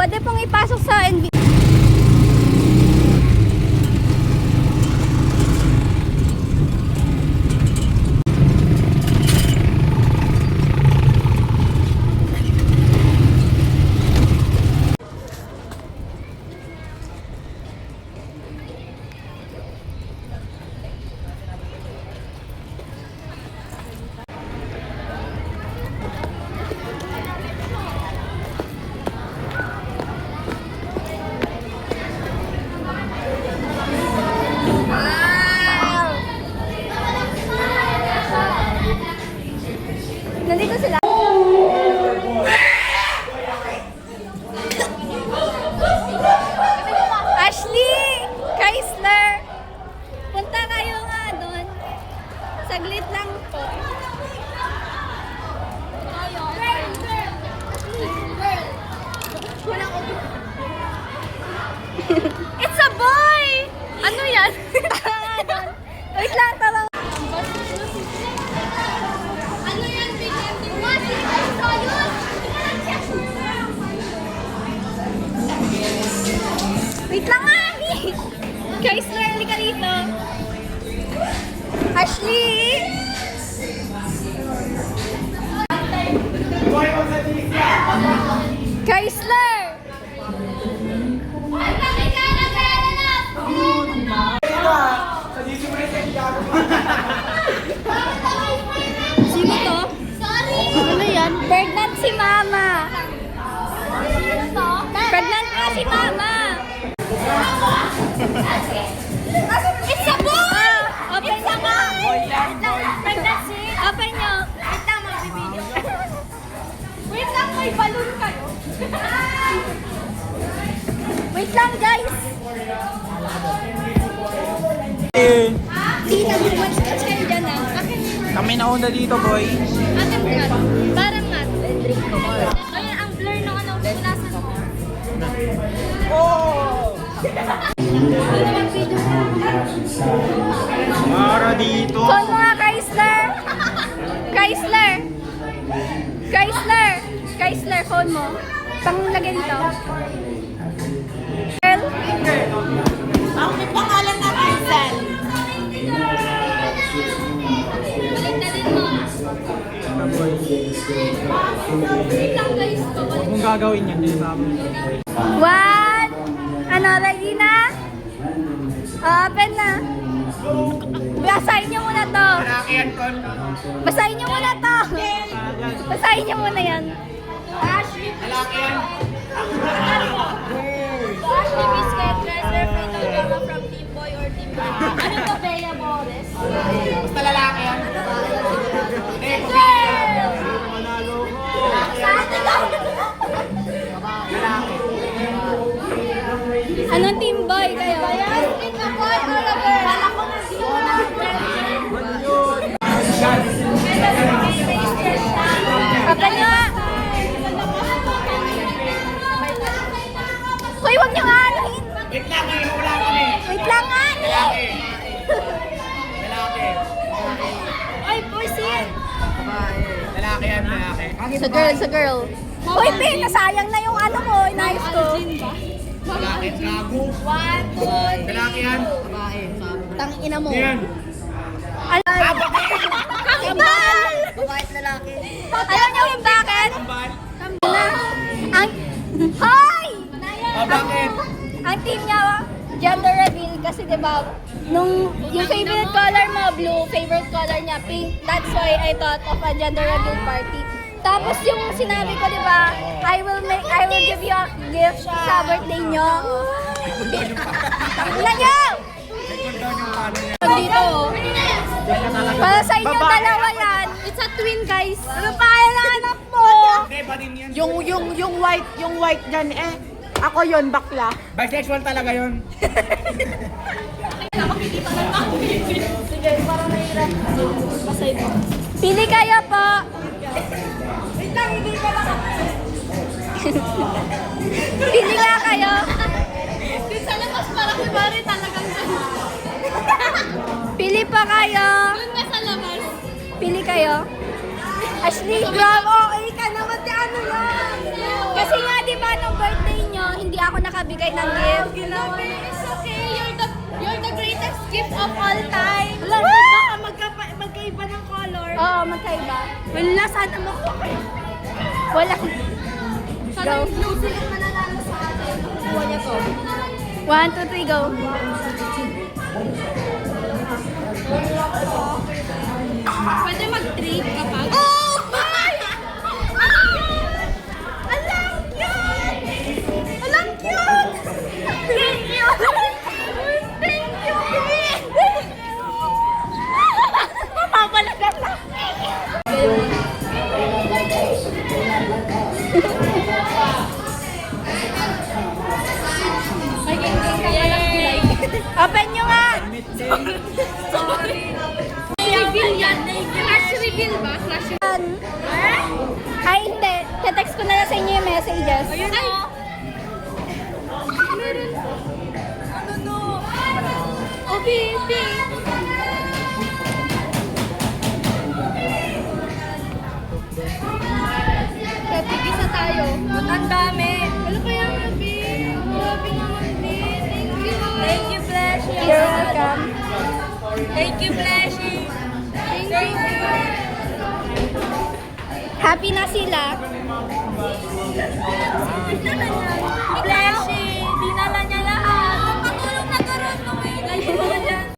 Pwede pong ipasok sa NB. Nandito sila. Ashley! Chrysler! Punta kayo nga doon. Saglit lang po. It's a boy! Ano yan? Wait lang, tawag. Ano yan, wait lang nga, Ami! Chrysler, halika dito. Ashley! Chrysler! Sino to? Ano yan? Pregnant si Mama. Pregnant nga si Mama. It's a boy! Open nyo nga! Pregnancy! Open nyo! Wait lang, mag-video. Wait lang, may balloon kayo. Wait lang, guys! Tita, bumas ka kayo dyan ah. Kami nauna dito, boy. Akin mat. Parang mat. Ayun, ang blur nung ano, punasan mo. Para dito. Phone mo nga, Chrysler! Chrysler! Chrysler! Chrysler, phone mo. Panglagay dito. Girl? Ang may pangalan na Rizal. Baligtarin mo. Wait lang, guys. Huwag mong gagawin yan. One! Ano, ready na? Open na. Basahin niyo muna to. Basahin niyo muna to. Basahin niyo muna yan. Ashley Biscuit, Chrysler Freedom Drama from Team Boy or Team Girl. Ano to, Bea Bores? Basta lalaki yan. Girl! Anong Team Boy kayo? Team Boy or a girl? Kala ko na Kapag nyo nga! Hoy, huwag nyo nga anuhin! Wait lang, wala kami. Wait lang nga! Lalaki. Ay, pusin! Lalaki yan, lalaki. Sa girl. Hoy, Pin, nasayang na yung ano ko, inayos ko. Lalaki, gago. Lalaki yan. Tangin ina mo. Yan. Kambal! Babae at lalaki. Alam niyo kung bakit? Kambal. Ang... Hoy! Bakit? Ang team niya, gender reveal kasi diba, nung yung favorite color mo, blue, favorite color niya, pink. That's why I thought of a gender reveal party. Tapos yung sinabi ko, diba, I will give you a gift sa birthday niyo. Ilan niyo? Dito, oh. Para sa inyong dalawa yan. It's a twin, guys. Ano pa anak mo? Hindi, ba din yan? Yung white dyan ako yon bakla. Bisexual talaga yun. Sige, parang nahirap. Pili kayo po. Pili nga kayo. Dito sa labas parang si Mari talagang pili pa kayo. Doon nga sa labas. Pili kayo. Ashley, grab. Okay ka naman si ano yan. Kasi nga, di ba, nung birthday nyo, ako nakabigay ng gift. It's okay. You're the greatest gift of all time. Baka magkaiba ng color. Oo, magkaiba. Wala, sana wala. Go. Sino mananalo sa atin? Kuha niya to. 1, 2, 3, go. Pwede mag-trade kapag... Oh my! Alam yun! Alam yun! Thank you! Thank you! Mapapalagan na! Open nyo nga! Sorry. Reveal yan. Flash reveal ba? Flash reveal. Ay, hindi. Text ko na lang sa inyo yung messages. Ayun o. Meron. Ano no? Oh, baby. Katigisa tayo. Ang dami. Ano kaya grabe? Grabe naman din. Thank you. Thank you, Flashy. You're welcome. Thank you, Flashy. Thank you. Happy na sila. Flashy. Dinala niya lahat. Patulong na karoon mo eh. Lagi mo na dyan.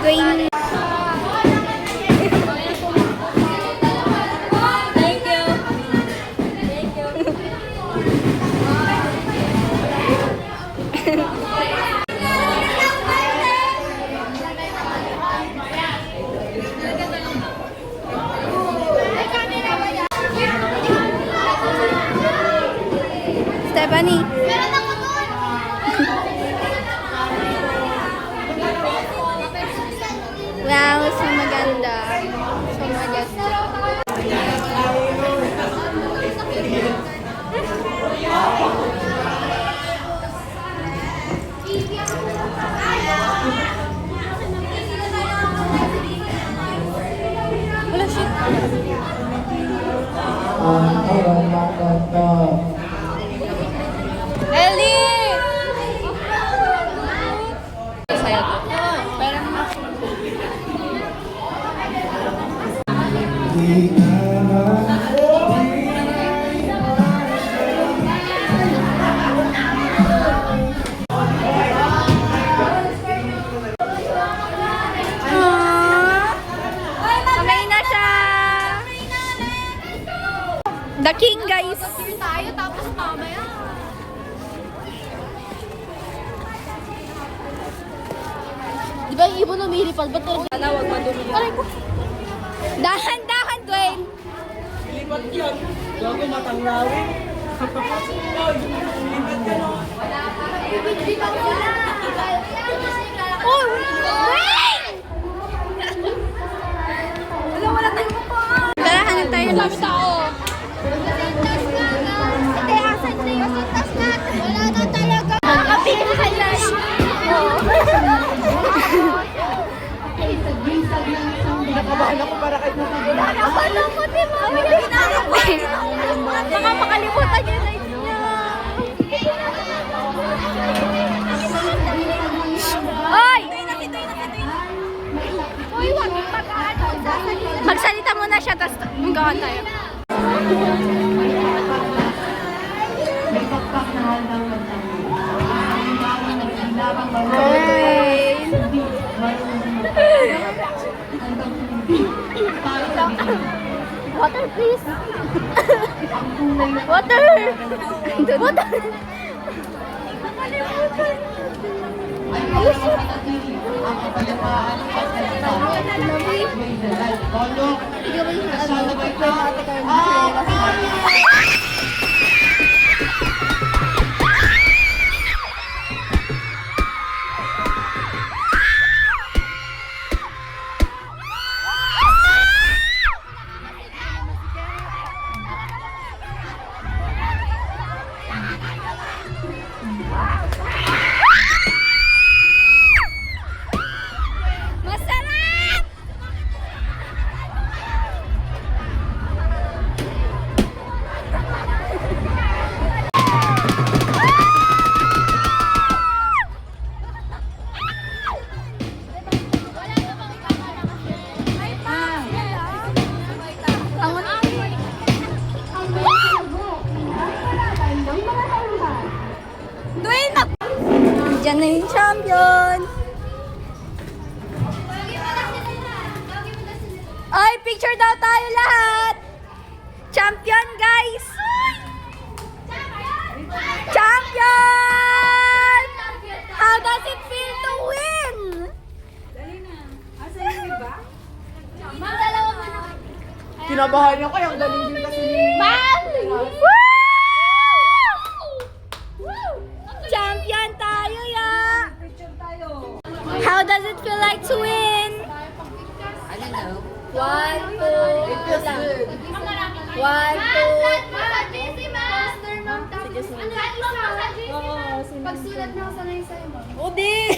Green. Thank you. Thank you. Stephanie. Wow, so maganda. So majestic. Wala siya. Ellie! Sa'yo to. Pero mas... Kamay na siya. The king, guys. tayo tapos mamaya. Di ba yung ibon lumilipad? Ba't talaga? Sana huwag madumi. Aray ko. Dahan-dahan, Dwayne. Lipat yun. Gago matanglawin. Lipat yan o. Oh, Dwayne! Wala tayong mapa. Tara, hanap tayo. Ang dami tao. Ate, asan na yung sintas natin? Wala na talaga. Nakapilihan na siya. Nakabahan ako para kahit natulog. Nakabahan ko, di ba? May ginagawa. Baka makalimutan niya na niya. Oy! Uy, wag mong pag-ano. Magsalita muna siya, tapos magawa tayo. Water, please. Water. Water. Dwayne na! Diyan na yung champion! Ay, picture daw tayo lahat! Champion, guys! Champion! How does it feel to win? Kinabahan ako, yung galing din kasi ni... Man! Woo! Champion tayo, ya! How does it feel like to win? I don't know. 1, 2, lang. 1, 2, Pagsulat mo, sanay sa'yo. Udi!